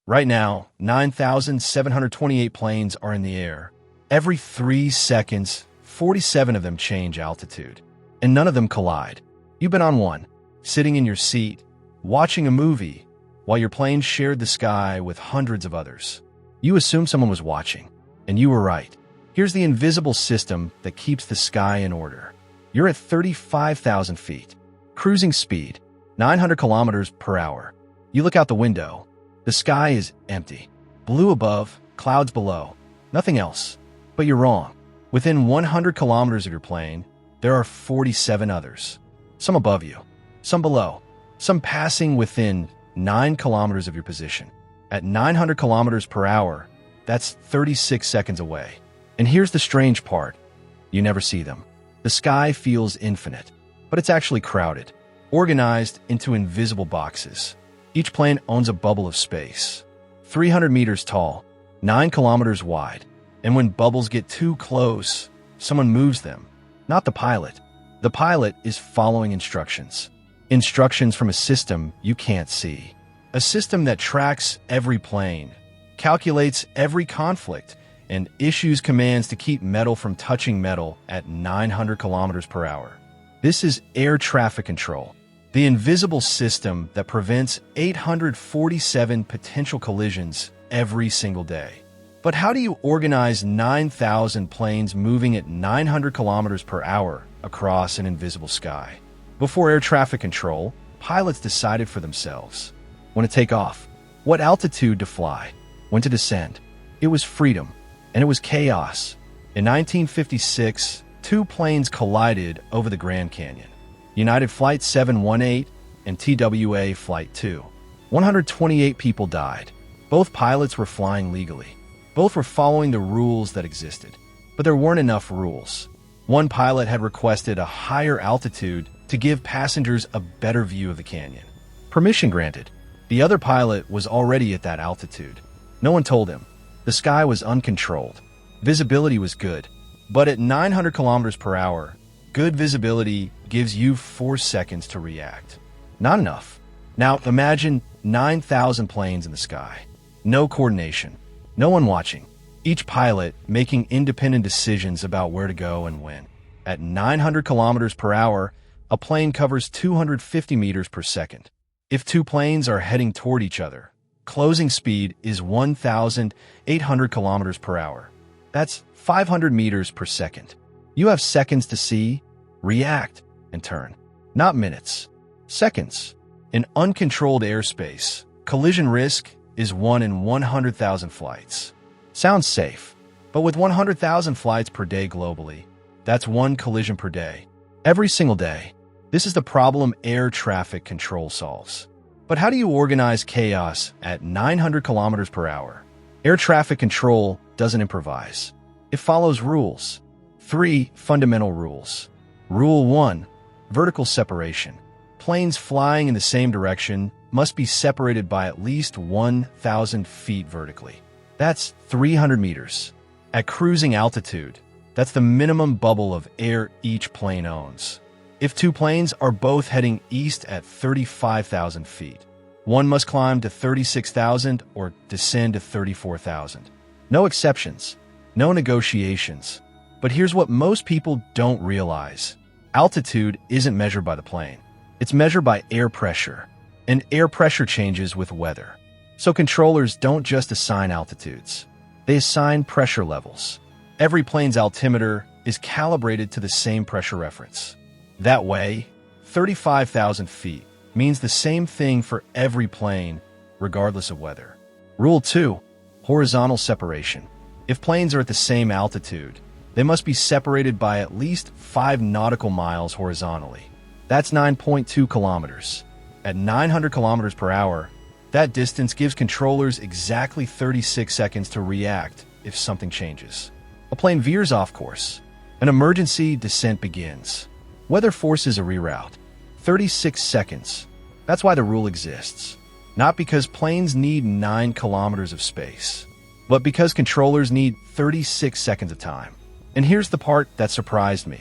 Right now, 9,728 planes are in the air. Every 3 seconds, 47 of them change altitude, and none of them collide. You've been on one, sitting in your seat, watching a movie, while your plane shared the sky with hundreds of others. You assumed someone was watching, and you were right. Here's the invisible system that keeps the sky in order. You're at 35,000 feet. Cruising speed, 900 kilometers per hour. You look out the window. The sky is empty. Blue above, clouds below. Nothing else. But you're wrong. Within 100 kilometers of your plane, there are 47 others. Some above you, some below, some passing within 9 kilometers of your position. At 900 kilometers per hour, that's 36 seconds away. And here's the strange part. You never see them. The sky feels infinite, but it's actually crowded, organized into invisible boxes. Each plane owns a bubble of space, 300 meters tall, 9 kilometers wide. And when bubbles get too close, someone moves them. Not the pilot. The pilot is following instructions. Instructions from a system you can't see. A system that tracks every plane, calculates every conflict, and issues commands to keep metal from touching metal at 900 kilometers per hour. This is air traffic control, the invisible system that prevents 847 potential collisions every single day. But how do you organize 9,000 planes moving at 900 kilometers per hour across an invisible sky? Before air traffic control, pilots decided for themselves when to take off, what altitude to fly, when to descend. It was freedom, and it was chaos. In 1956, 2 planes collided over the Grand Canyon. United Flight 718 and TWA Flight 2. 128 people died. Both pilots were flying legally. Both were following the rules that existed. But there weren't enough rules. One pilot had requested a higher altitude to give passengers a better view of the canyon. Permission granted. The other pilot was already at that altitude. No one told him. The sky was uncontrolled. Visibility was good. But at 900 kilometers per hour, good visibility gives you 4 seconds to react. Not enough. Now imagine 9,000 planes in the sky. No coordination. No one watching. Each pilot making independent decisions about where to go and when. At 900 kilometers per hour, a plane covers 250 meters per second. If 2 planes are heading toward each other, closing speed is 1,800 kilometers per hour. That's 500 meters per second. You have seconds to see, react, and turn. Not minutes. Seconds. In uncontrolled airspace, collision risk is 1 in 100,000 flights. Sounds safe, but with 100,000 flights per day globally, that's 1 collision per day. Every single day. This is the problem air traffic control solves. But how do you organize chaos at 900 kilometers per hour? Air traffic control doesn't improvise. It follows rules. 3 fundamental rules. Rule 1, vertical separation. Planes flying in the same direction must be separated by at least 1,000 feet vertically. That's 300 meters. At cruising altitude, that's the minimum bubble of air each plane owns. If 2 planes are both heading east at 35,000 feet, one must climb to 36,000 or descend to 34,000. No exceptions, no negotiations. But here's what most people don't realize. Altitude isn't measured by the plane. It's measured by air pressure, and air pressure changes with weather. So controllers don't just assign altitudes. They assign pressure levels. Every plane's altimeter is calibrated to the same pressure reference. That way, 35,000 feet means the same thing for every plane, regardless of weather. Rule 2, horizontal separation. If planes are at the same altitude, they must be separated by at least 5 nautical miles horizontally. That's 9.2 kilometers. At 900 kilometers per hour, that distance gives controllers exactly 36 seconds to react if something changes. A plane veers off course. An emergency descent begins. Weather forces a reroute. 36 seconds. That's why the rule exists. Not because planes need 9 kilometers of space, but because controllers need 36 seconds of time. And here's the part that surprised me.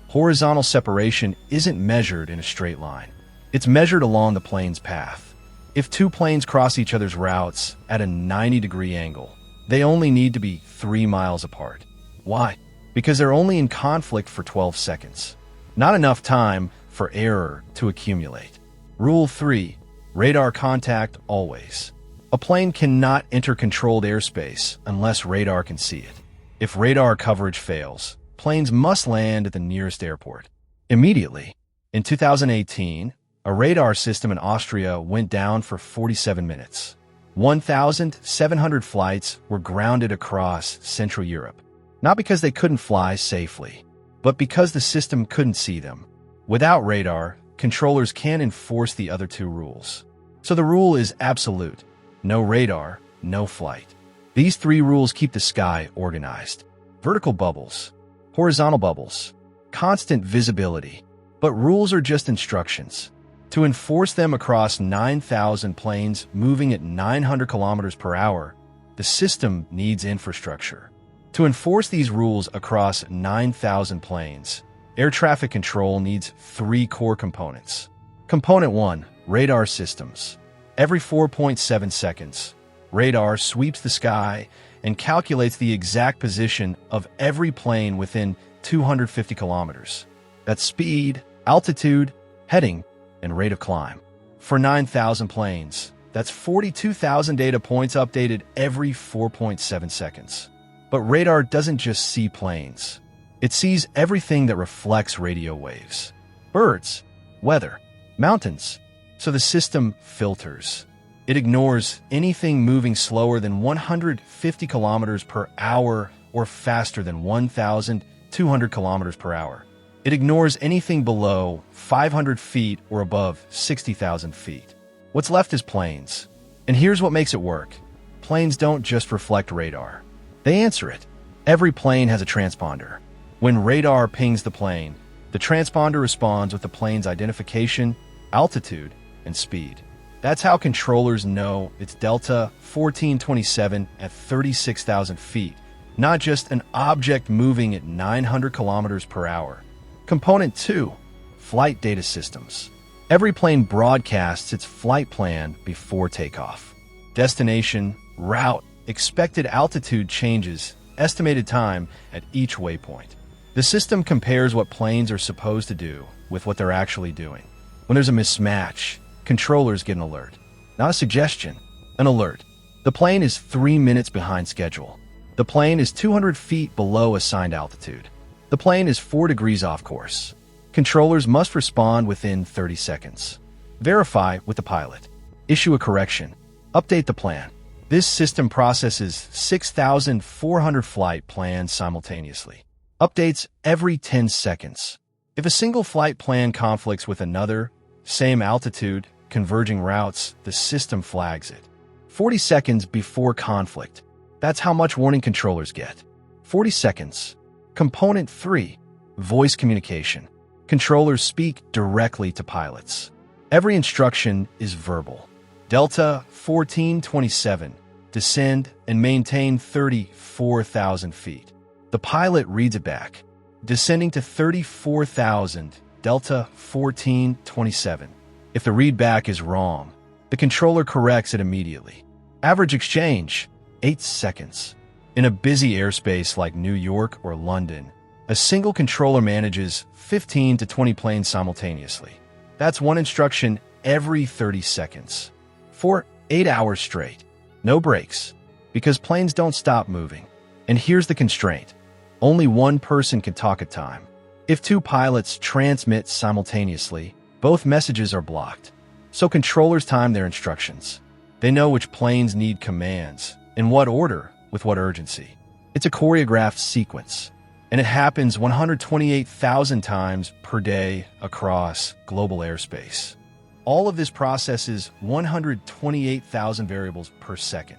Horizontal separation isn't measured in a straight line. It's measured along the plane's path. If two planes cross each other's routes at a 90-degree angle, they only need to be 3 miles apart. Why? Because they're only in conflict for 12 seconds. Not enough time for error to accumulate. Rule 3. Radar contact always. A plane cannot enter controlled airspace unless radar can see it. If radar coverage fails, planes must land at the nearest airport immediately. In 2018, a radar system in Austria went down for 47 minutes. 1,700 flights were grounded across Central Europe, not because they couldn't fly safely, but because the system couldn't see them. Without radar, controllers can't enforce the other two rules. So the rule is absolute. No radar, no flight. These 3 rules keep the sky organized. Vertical bubbles, horizontal bubbles, constant visibility. But rules are just instructions. To enforce them across 9,000 planes moving at 900 kilometers per hour, the system needs infrastructure. To enforce these rules across 9,000 planes, air traffic control needs 3 core components. Component 1, radar systems. Every 4.7 seconds, radar sweeps the sky and calculates the exact position of every plane within 250 kilometers. That's speed, altitude, heading, and rate of climb. For 9,000 planes, that's 42,000 data points updated every 4.7 seconds. But radar doesn't just see planes. It sees everything that reflects radio waves. Birds, weather, mountains. So the system filters. It ignores anything moving slower than 150 kilometers per hour or faster than 1,200 kilometers per hour. It ignores anything below 500 feet or above 60,000 feet. What's left is planes. And here's what makes it work. Planes don't just reflect radar. They answer it. Every plane has a transponder. When radar pings the plane, the transponder responds with the plane's identification, altitude, and speed. That's how controllers know it's Delta 1427 at 36,000 feet, not just an object moving at 900 kilometers per hour. Component 2, flight data systems. Every plane broadcasts its flight plan before takeoff. Destination, route, expected altitude changes, estimated time at each waypoint. The system compares what planes are supposed to do with what they're actually doing. When there's a mismatch, controllers get an alert. Not a suggestion, an alert. The plane is 3 minutes behind schedule. The plane is 200 feet below assigned altitude. The plane is 4 degrees off course. Controllers must respond within 30 seconds. Verify with the pilot. Issue a correction. Update the plan. This system processes 6,400 flight plans simultaneously. Updates every 10 seconds. If a single flight plan conflicts with another, same altitude, converging routes, the system flags it. 40 seconds before conflict. That's how much warning controllers get. 40 seconds. Component 3, voice communication. Controllers speak directly to pilots. Every instruction is verbal. Delta 1427, descend and maintain 34,000 feet. The pilot reads it back. Descending to 34,000, Delta 1427. If the readback is wrong, the controller corrects it immediately. Average exchange, 8 seconds. In a busy airspace like New York or London, a single controller manages 15 to 20 planes simultaneously. That's one instruction every 30 seconds. For 8 hours straight. No breaks, because planes don't stop moving. And here's the constraint. Only one person can talk at a time. If 2 pilots transmit simultaneously, both messages are blocked. So controllers time their instructions. They know which planes need commands, in what order, with what urgency. It's a choreographed sequence, and it happens 128,000 times per day across global airspace. All of this processes 128,000 variables per second.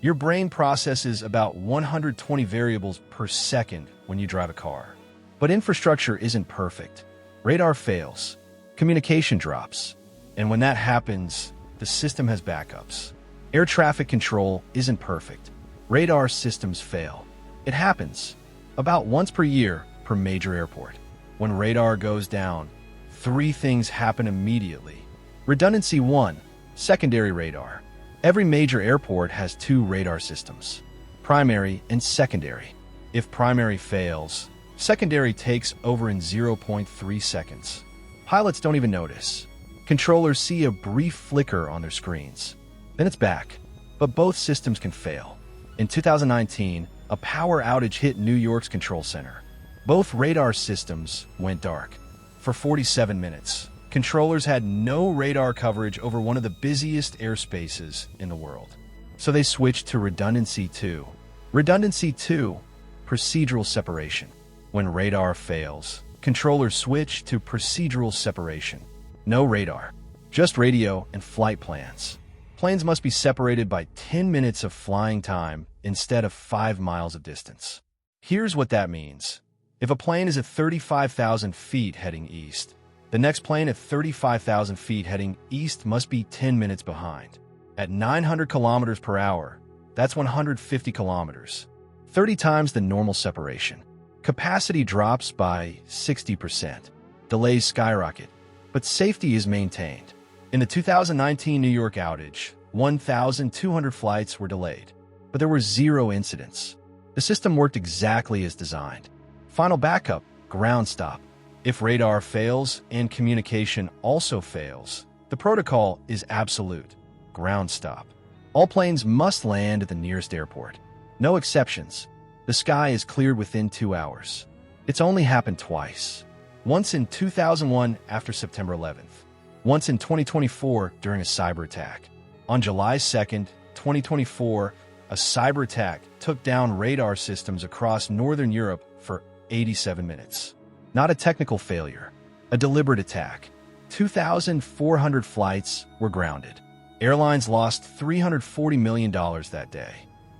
Your brain processes about 120 variables per second when you drive a car. But infrastructure isn't perfect. Radar fails, communication drops, and when that happens, the system has backups. Air traffic control isn't perfect. Radar systems fail. It happens about once per year per major airport. When radar goes down, 3 things happen immediately. Redundancy 1, Secondary radar. Every major airport has two radar systems, primary and secondary. If primary fails, secondary takes over in 0.3 seconds. Pilots don't even notice. Controllers see a brief flicker on their screens. Then it's back. But both systems can fail. In 2019, a power outage hit New York's control center. Both radar systems went dark. For 47 minutes, controllers had no radar coverage over one of the busiest airspaces in the world. So they switched to Redundancy 2. Redundancy 2, procedural separation. When radar fails, controllers switch to procedural separation. No radar, just radio and flight plans. Planes must be separated by 10 minutes of flying time instead of 5 miles of distance. Here's what that means. If a plane is at 35,000 feet heading east, the next plane at 35,000 feet heading east must be 10 minutes behind. At 900 kilometers per hour, that's 150 kilometers, 30 times the normal separation. Capacity drops by 60%. Delays skyrocket, but safety is maintained. In the 2019 New York outage, 1,200 flights were delayed, but there were 0 incidents. The system worked exactly as designed. Final backup, ground stop. If radar fails and communication also fails, the protocol is absolute, ground stop. All planes must land at the nearest airport. No exceptions. The sky is cleared within 2 hours. It's only happened twice. Once in 2001 after September 11th. Once in 2024 during a cyber attack. On July 2nd, 2024, a cyber attack took down radar systems across northern Europe for 87 minutes. Not a technical failure, a deliberate attack. 2,400 flights were grounded. Airlines lost $340 million that day.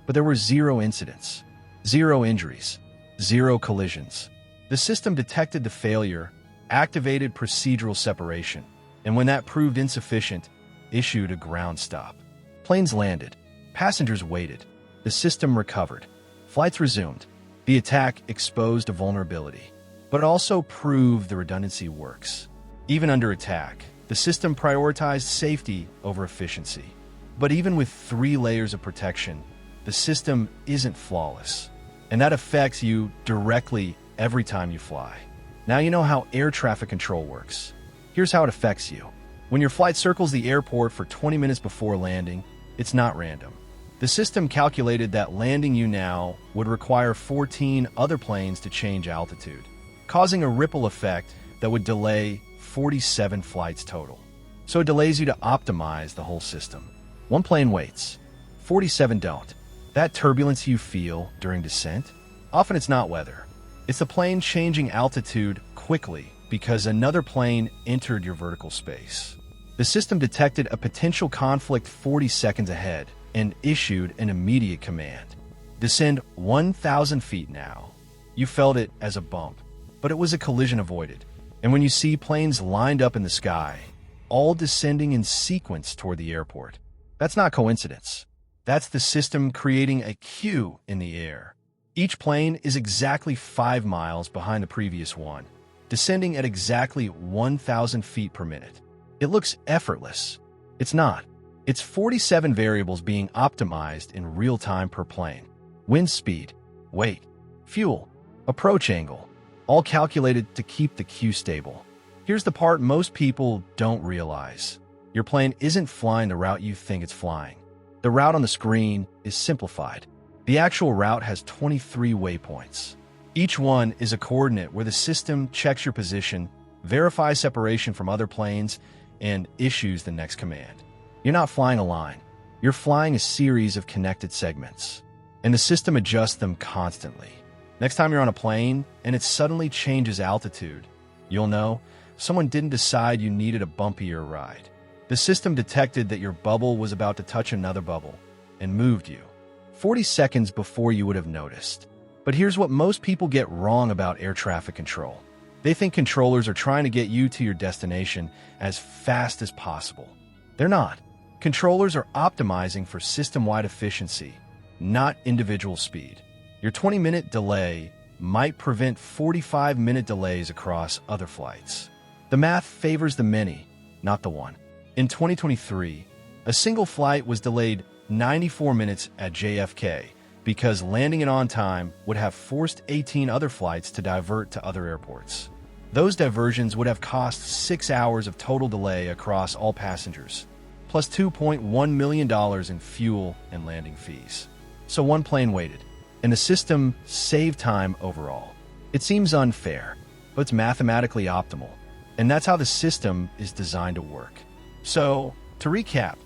But there were 0 incidents, 0 injuries, 0 collisions. The system detected the failure, activated procedural separation, and when that proved insufficient, issued a ground stop. Planes landed. Passengers waited. The system recovered. Flights resumed. The attack exposed a vulnerability, but also proved the redundancy works. Even under attack, the system prioritized safety over efficiency. But even with 3 layers of protection, the system isn't flawless. And that affects you directly every time you fly. Now you know how air traffic control works. Here's how it affects you. When your flight circles the airport for 20 minutes before landing, it's not random. The system calculated that landing you now would require 14 other planes to change altitude, causing a ripple effect that would delay 47 flights total. So it delays you to optimize the whole system. 1 plane waits, 47 don't. That turbulence you feel during descent, often it's not weather. It's the plane changing altitude quickly because another plane entered your vertical space. The system detected a potential conflict 40 seconds ahead and issued an immediate command. Descend 1,000 feet now. You felt it as a bump, but it was a collision avoided. And when you see planes lined up in the sky, all descending in sequence toward the airport, that's not coincidence. That's the system creating a queue in the air. Each plane is exactly 5 miles behind the previous one, descending at exactly 1,000 feet per minute. It looks effortless. It's not. It's 47 variables being optimized in real time per plane. Wind speed, weight, fuel, approach angle, all calculated to keep the queue stable. Here's the part most people don't realize. Your plane isn't flying the route you think it's flying. The route on the screen is simplified. The actual route has 23 waypoints. Each one is a coordinate where the system checks your position, verifies separation from other planes, and issues the next command. You're not flying a line. You're flying a series of connected segments, and the system adjusts them constantly. Next time you're on a plane and it suddenly changes altitude, you'll know someone didn't decide you needed a bumpier ride. The system detected that your bubble was about to touch another bubble and moved you 40 seconds before you would have noticed. But here's what most people get wrong about air traffic control. They think controllers are trying to get you to your destination as fast as possible. They're not. Controllers are optimizing for system-wide efficiency, not individual speed. Your 20-minute delay might prevent 45-minute delays across other flights. The math favors the many, not the one. In 2023, A single flight was delayed 94 minutes at JFK because landing it on time would have forced 18 other flights to divert to other airports. Those diversions would have cost 6 hours of total delay across all passengers, plus $2.1 million in fuel and landing fees. So one plane waited, and the system saved time overall. It seems unfair, but it's mathematically optimal, and that's how the system is designed to work. So, to recap,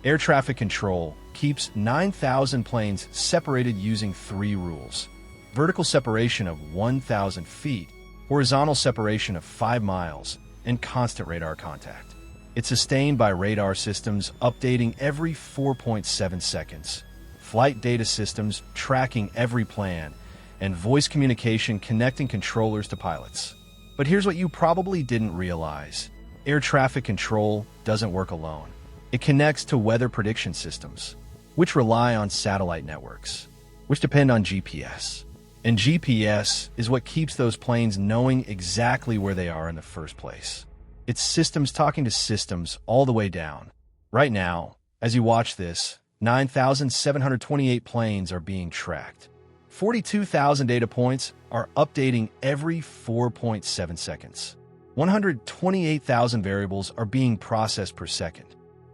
air traffic control keeps 9,000 planes separated using 3 rules: vertical separation of 1,000 feet, horizontal separation of 5 miles, and constant radar contact. It's sustained by radar systems updating every 4.7 seconds, flight data systems tracking every plan, and voice communication connecting controllers to pilots. But here's what you probably didn't realize. Air traffic control doesn't work alone. It connects to weather prediction systems, which rely on satellite networks, which depend on GPS. And GPS is what keeps those planes knowing exactly where they are in the first place. It's systems talking to systems all the way down. Right now, as you watch this, 9,728 planes are being tracked. 42,000 data points are updating every 4.7 seconds. 128,000 variables are being processed per second.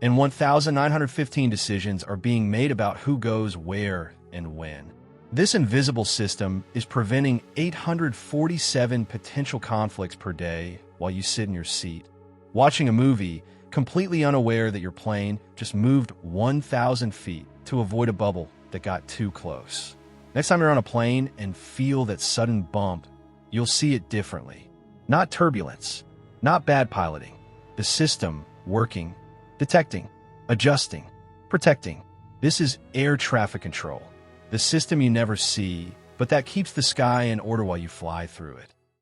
And 1,915 decisions are being made about who goes where and when. This invisible system is preventing 847 potential conflicts per day while you sit in your seat, watching a movie, completely unaware that your plane just moved 1,000 feet to avoid a bubble that got too close. Next time you're on a plane and feel that sudden bump, you'll see it differently. Not turbulence, not bad piloting. The system working, detecting, adjusting, protecting. This is air traffic control. The system you never see, but that keeps the sky in order while you fly through it.